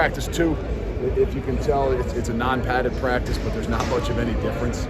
Practice too, if you can tell, it's a non-padded practice, but there's not much of any difference.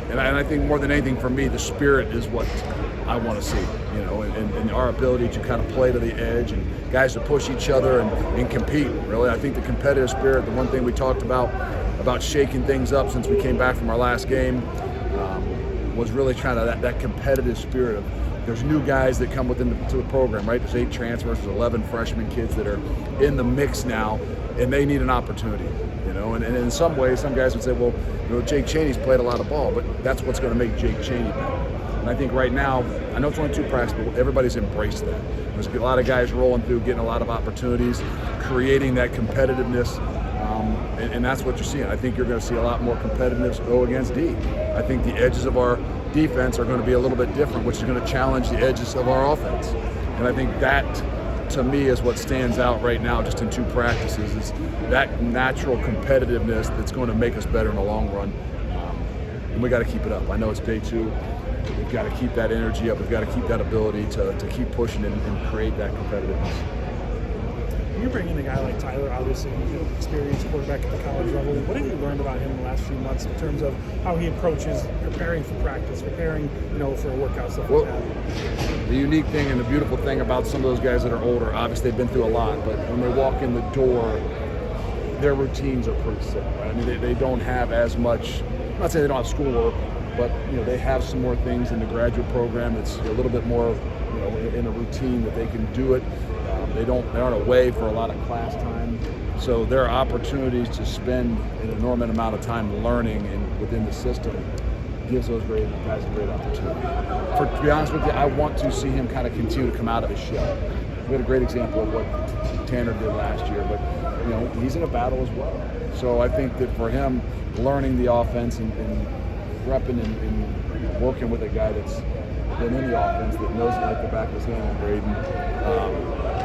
And I think more than anything for me, the spirit is what I want to see, and our ability to kind of play to the edge and guys to push each other and compete, really. I think the competitive spirit, the one thing we talked about shaking things up since we came back from our last game, was really kind of that competitive spirit of there's new guys that come to the program, right? There's 8 transfers, there's 11 freshman kids that are in the mix now, and they need an opportunity, And in some ways, some guys would say, well, Jake Chaney's played a lot of ball, but that's what's going to make Jake Chaney better. And I think right now, I know it's only 2 practices, but everybody's embraced that. There's a lot of guys rolling through, getting a lot of opportunities, creating that competitiveness, and that's what you're seeing. I think you're going to see a lot more competitiveness go against D. I think the edges of our defense are going to be a little bit different, which is going to challenge the edges of our offense. And I think that, to me, is what stands out right now just in 2 practices, is that natural competitiveness that's going to make us better in the long run. And we got to keep it up. I know it's day 2. We've got to keep that energy up. We've got to keep that ability to keep pushing and create that competitiveness. You bring in a guy like Tyler, obviously, experienced quarterback at the college level. What have you learned about him in the last few months in terms of how he approaches preparing for practice, preparing, for a workout, stuff like that? The unique thing and the beautiful thing about some of those guys that are older, obviously they've been through a lot, but when they walk in the door, their routines are pretty simple. Right? I mean, they don't have as much. I'm not saying they don't have schoolwork, but they have some more things in the graduate program that's a little bit more, in a routine that they can do it. They aren't away for a lot of class time, so there are opportunities to spend an enormous amount of time learning and within the system gives those guys a great opportunity. To be honest with you, I want to see him kind of continue to come out of his shell. We had a great example of what Tanner did last year, but he's in a battle as well. So I think that for him, learning the offense and repping and working with a guy that's been in the offense, that knows it like the back of his hand, Braden,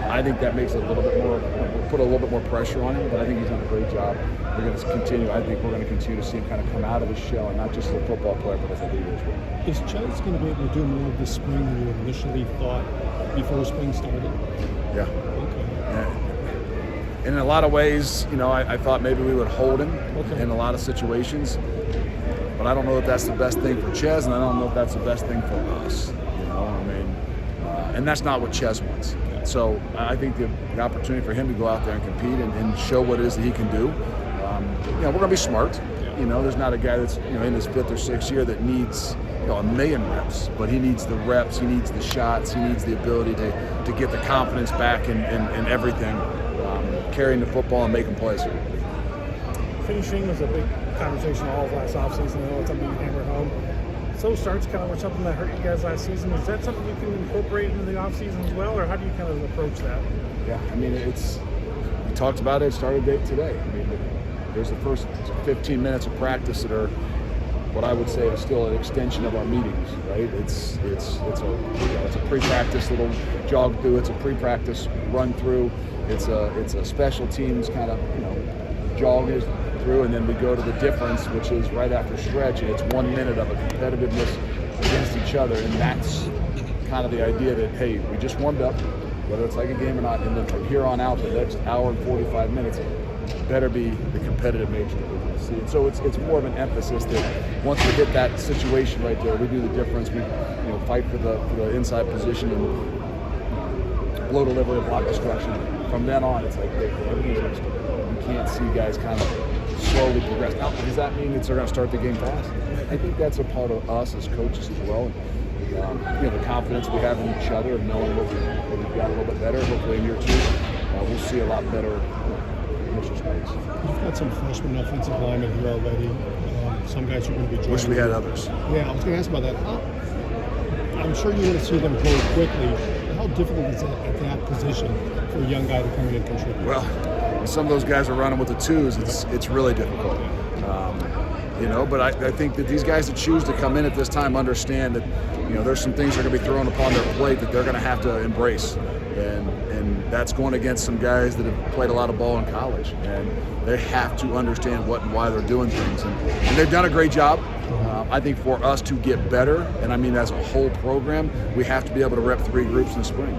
I think that makes it a little bit more, put a little bit more pressure on him, but I think he's done a great job. We're going to continue. I think we're going to continue to see him kind of come out of his shell, and not just as a football player, but as a leader as well. Is Chez going to be able to do more of this spring than you initially thought before spring started? Yeah. Okay. Yeah. And in a lot of ways, I thought maybe we would hold him in a lot of situations, but I don't know if that's the best thing for Chez, and I don't know if that's the best thing for us. And that's not what Chez wants. So I think the opportunity for him to go out there and compete and show what it is that he can do. We're going to be smart. There's not a guy that's in his 5th or 6th year that needs a million reps, but he needs the reps, he needs the shots, he needs the ability to get the confidence back in everything, carrying the football and making plays. Finishing was a big conversation all of last offseason. I know it's something you hammered home. So starts kind of were something that hurt you guys last season. Is that something you can incorporate into the offseason as well, or how do you kind of approach that? Yeah, we talked about it, started today. There's the first 15 minutes of practice that are what I would say is still an extension of our meetings, right? It's a pre-practice little jog through, it's a pre-practice run through, it's a special teams kind of jog through, and then we go to the difference, which is right after stretch, and it's 1 minute of a competitiveness against each other, and that's kind of the idea that, hey, we just warmed up, whether it's like a game or not, and then from here on out, the next hour and 45 minutes better be the competitive nature that we're going to see. And so it's more of an emphasis that once we hit that situation right there, we do the difference, we fight for the inside position and blow delivery, block destruction. From then on, it's like everything's going to start. You can't see guys kind of slowly progress. Now, does that mean that they're going to start the game fast? I think that's a part of us as coaches as well. The confidence we have in each other and knowing what we've got a little bit better. Hopefully in year 2, we'll see a lot better initial space. You've got some freshman offensive linemen here already. Some guys are going to be joining. Wish we had others. Yeah, I was going to ask about that. I'm sure you want to see them grow quickly. How difficult is it at that position for a young guy to come in and contribute? Well, when some of those guys are running with the 2s, it's really difficult. But I think that these guys that choose to come in at this time understand that, there's some things that are going to be thrown upon their plate that they're going to have to embrace. And that's going against some guys that have played a lot of ball in college. And they have to understand what and why they're doing things. And they've done a great job. I think for us to get better, and I mean as a whole program, we have to be able to rep 3 groups in the spring.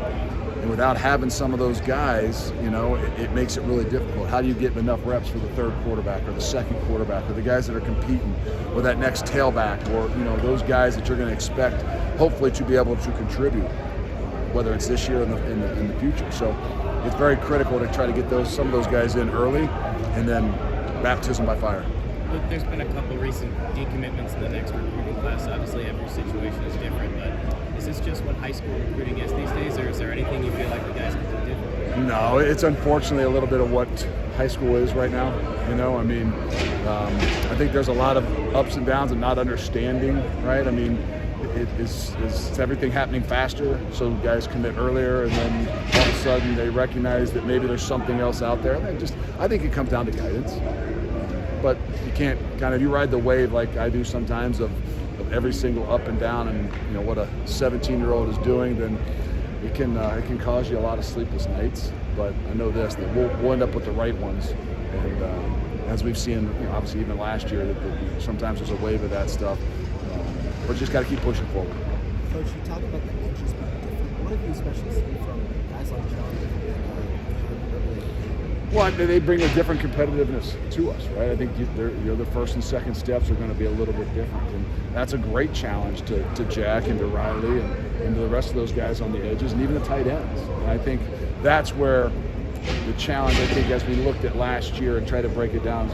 And without having some of those guys, it makes it really difficult. How do you get enough reps for the third quarterback or the second quarterback or the guys that are competing or that next tailback or, those guys that you're going to expect hopefully to be able to contribute, whether it's this year or in the future. So it's very critical to try to get some of those guys in early and then baptism by fire. There's been a couple recent decommitments in the next recruiting class. Obviously, every situation is different, but is this just what high school recruiting is these days, or is there anything you feel like the guys can do differently? No, it's unfortunately a little bit of what high school is right now. I think there's a lot of ups and downs and not understanding, right? Is everything happening faster? So guys commit earlier, and then all of a sudden they recognize that maybe there's something else out there. I think it comes down to guidance. But you can't you ride the wave like I do sometimes of every single up and down and what a 17-year-old is doing, then it can cause you a lot of sleepless nights. But I know this, that we'll end up with the right ones. And as we've seen, obviously even last year, that sometimes there's a wave of that stuff. But you just got to keep pushing forward. Coach, you talk about the edges being different. What have you especially seen from guys like John Well, they bring a different competitiveness to us, right? I think the first and second steps are going to be a little bit different, and that's a great challenge to Jack and to Riley and to the rest of those guys on the edges and even the tight ends. And I think that's where the challenge, as we looked at last year and tried to break it down,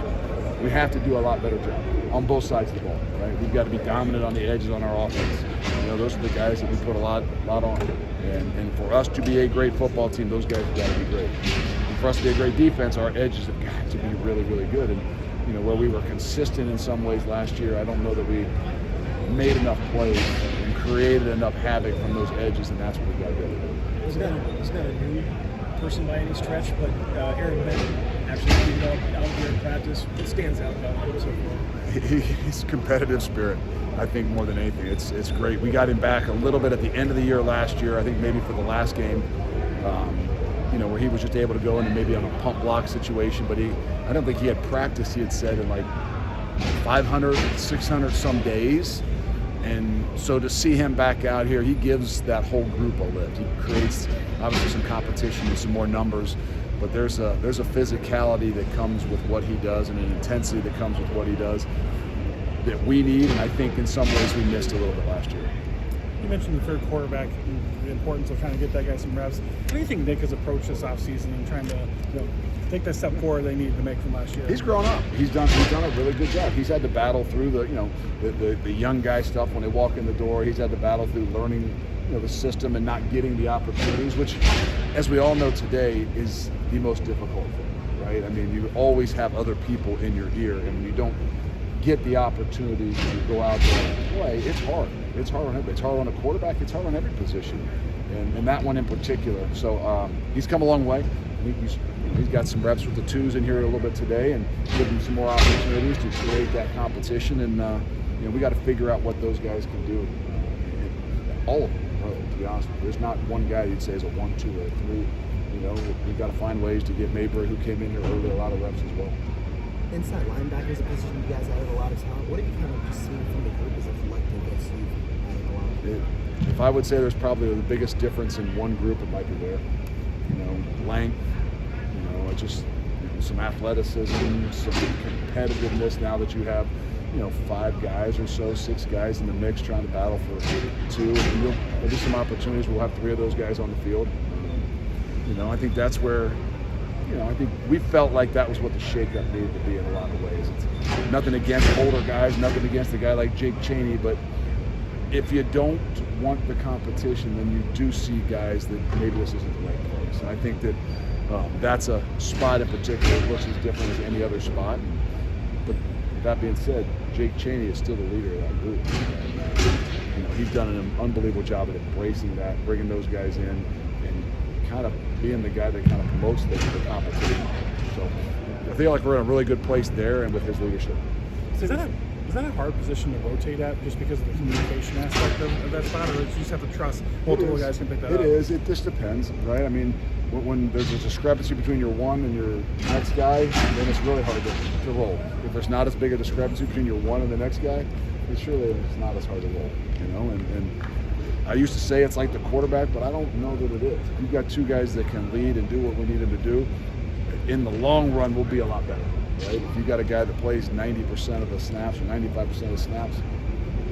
we have to do a lot better job on both sides of the ball, right? We've got to be dominant on the edges on our offense. Those are the guys that we put a lot on. And for us to be a great football team, those guys have got to be great. And for us to be a great defense, our edges have got to be really, really good. And where we were consistent in some ways last year, I don't know that we made enough plays and created enough havoc from those edges, and that's what we got to do. He's not a new person by any stretch, but Aaron Benton actually being out here in practice, it stands out about him so far. He's a competitive spirit, I think, more than anything. It's great. We got him back a little bit at the end of the year last year, I think maybe for the last game, where he was just able to go in and maybe on a pump block situation, but I don't think he had practiced, he had said, in like 500, 600 some days. And so to see him back out here, he gives that whole group a lift. He creates obviously some competition and some more numbers, but there's a physicality that comes with what he does and an intensity that comes with what he does that we need, and I think in some ways we missed a little bit last year. You mentioned the third quarterback and the importance of trying to get that guy some reps. What do you think Nick has approached this offseason and trying to take that step forward they needed to make from last year? He's grown up. He's done a really good job. He's had to battle through the young guy stuff when they walk in the door. He's had to battle through learning the system and not getting the opportunities, which, as we all know today, is the most difficult thing, right? You always have other people in your ear, and when you don't get the opportunity to go out there and play, it's hard. It's hard on everybody. It's hard on a quarterback. It's hard on every position, and that one in particular. So he's come a long way. He's got some reps with the twos in here a little bit today, and give him some more opportunities to create that competition. And we got to figure out what those guys can do. All of them, really, to be honest with you. There's not one guy you'd say is a 1, 2, or 3. We've got to find ways to get Mayberry, who came in here early, a lot of reps as well. Inside linebacker is a position you guys added a lot of talent. What have you kind of just seen from the group as a collective that's added a lot? If I would say there's probably the biggest difference in one group, it might be there. Length, just some athleticism, some competitiveness now that you have, 5 guys or so, 6 guys in the mix trying to battle for 2. And there'll be some opportunities. We'll have 3 of those guys on the field. I think that's where, I think we felt like that was what the shakeup needed to be in a lot of ways. It's nothing against older guys, nothing against a guy like Jake Chaney, but if you don't want the competition, then you do see guys that maybe this isn't the right place. And I think that that's a spot in particular that looks as different as any other spot. But that being said, Jake Chaney is still the leader of that group. And, he's done an unbelievable job at embracing that, bringing those guys in, and kind of being the guy that kind of promotes the competition. So I feel like we're in a really good place there and with his leadership. Is that a hard position to rotate at just because of the communication aspect of that spot, or you just have to trust multiple guys can pick that up? It is. It just depends, right? When there's a discrepancy between your one and your next guy, then it's really hard to roll. If there's not as big a discrepancy between your one and the next guy, it's not as hard to roll, And I used to say it's like the quarterback, but I don't know that it is. If you've got two guys that can lead and do what we need them to do, in the long run, we'll be a lot better, right? If you got a guy that plays 90% of the snaps or 95% of the snaps,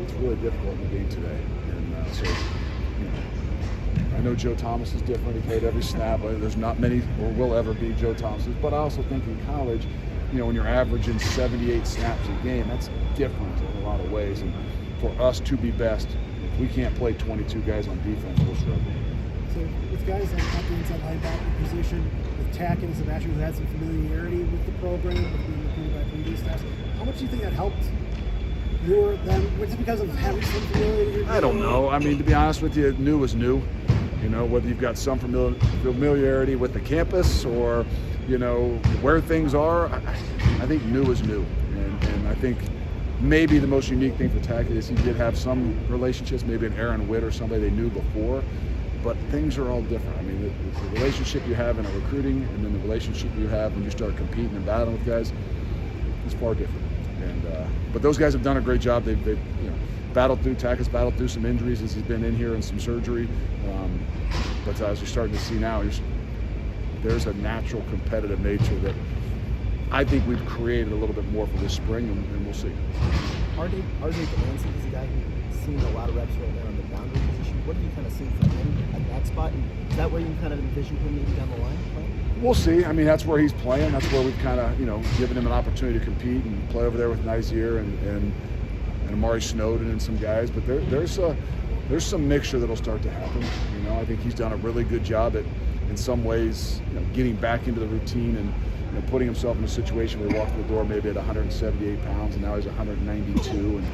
it's really difficult in the game today. And so, you know, I know Joe Thomas is different. He played every snap. There's not many, or will ever be, Joe Thomases. But I also think in college, you know, when you're averaging 78 snaps a game, that's different in a lot of ways. And for us to be best, if we can't play 22 guys on defense, we'll struggle. So with guys like at the inside linebacker position, with Tack and Sebastian, who had some familiarity with the program, with being recruited by previous staffs, how much do you think that helped them? Was it because of having some familiarity? I don't know. I mean, to be honest with you, new is new. You know, whether you've got some familiarity with the campus or, you know, where things are, I think new is new. And I think maybe the most unique thing for Tack is he did have some relationships, maybe an Aaron Witt or somebody they knew before. But things are all different. I mean, the relationship you have in a recruiting and then the relationship you have when you start competing and battling with guys is far different. And but those guys have done a great job. They've you know, battled through. Tack has battled through some injuries as he's been in here and some surgery. But as you're starting to see now, there's a natural competitive nature that I think we've created a little bit more for this spring, and we'll see. RJ Delancey is a guy who's seen a lot of reps right now on the boundary position. What have you kind of seen from him at that spot? And is that where you kind of envision him maybe down the line playing? We'll see. I mean, that's where he's playing. That's where we've kind of, you know, given him an opportunity to compete and play over there with Nizier and Amari Snowden and some guys. But there's some mixture that'll start to happen. You know, I think he's done a really good job at, in some ways, you know, getting back into the routine and, you know, putting himself in a situation where he walked through the door maybe at 178 pounds and now he's 192. And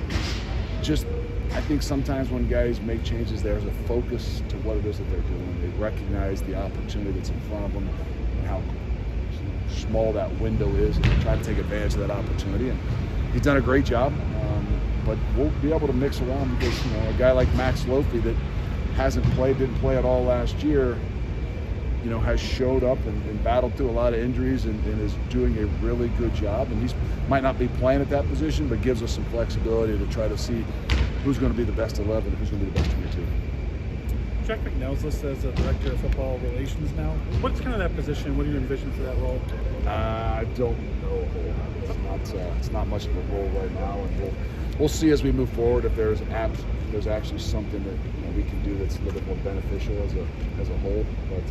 just, I think sometimes when guys make changes, there's a focus to what it is that they're doing. They recognize the opportunity that's in front of them and how small that window is, and they try to take advantage of that opportunity. And he's done a great job, but we'll be able to mix around because, you know, a guy like Max Lofi that didn't play at all last year, you know, has showed up and battled through a lot of injuries and is doing a really good job. And he might not be playing at that position, but gives us some flexibility to try to see who's going to be the best 11 and who's going to be the best 22. Jack McNell's listed as the director of football relations now. What's kind of that position? What do you envision for that role? I don't know a whole lot. It's not much of a role right now, and we'll see as we move forward if there's actually something that, you know, we can do that's a little bit more beneficial as a whole. But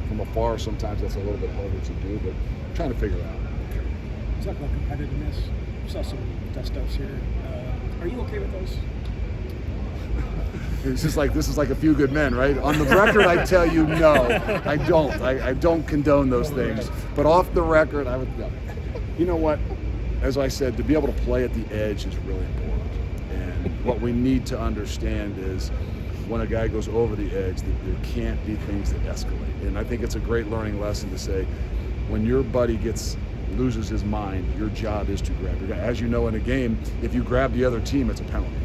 from afar, sometimes that's a little bit harder to do. But I'm trying to figure it out. Talk about competitiveness. We saw some dust-ups here. Are you okay with those? This is like a few good men, right? On the record, I tell you no, I don't. I don't condone those things. But off the record, I would. No. You know what? As I said, to be able to play at the edge is really important. And what we need to understand is when a guy goes over the edge, that there can't be things that escalate. And I think it's a great learning lesson to say, when your buddy loses his mind, your job is to grab your guy. As you know, in a game, if you grab the other team, it's a penalty.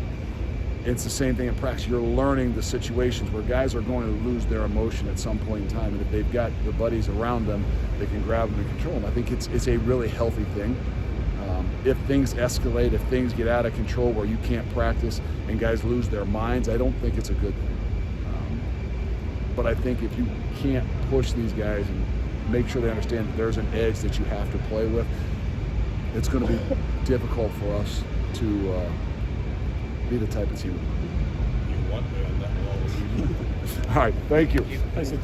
It's the same thing in practice. You're learning the situations where guys are going to lose their emotion at some point in time, and if they've got the buddies around them, they can grab them and control them. I think it's a really healthy thing. If things escalate, if things get out of control where you can't practice and guys lose their minds, I don't think it's a good thing. But I think if you can't push these guys and make sure they understand that there's an edge that you have to play with, it's going to be difficult for us to be the type of team. You want me on that wall. All right, thank you. Thanks, Coach.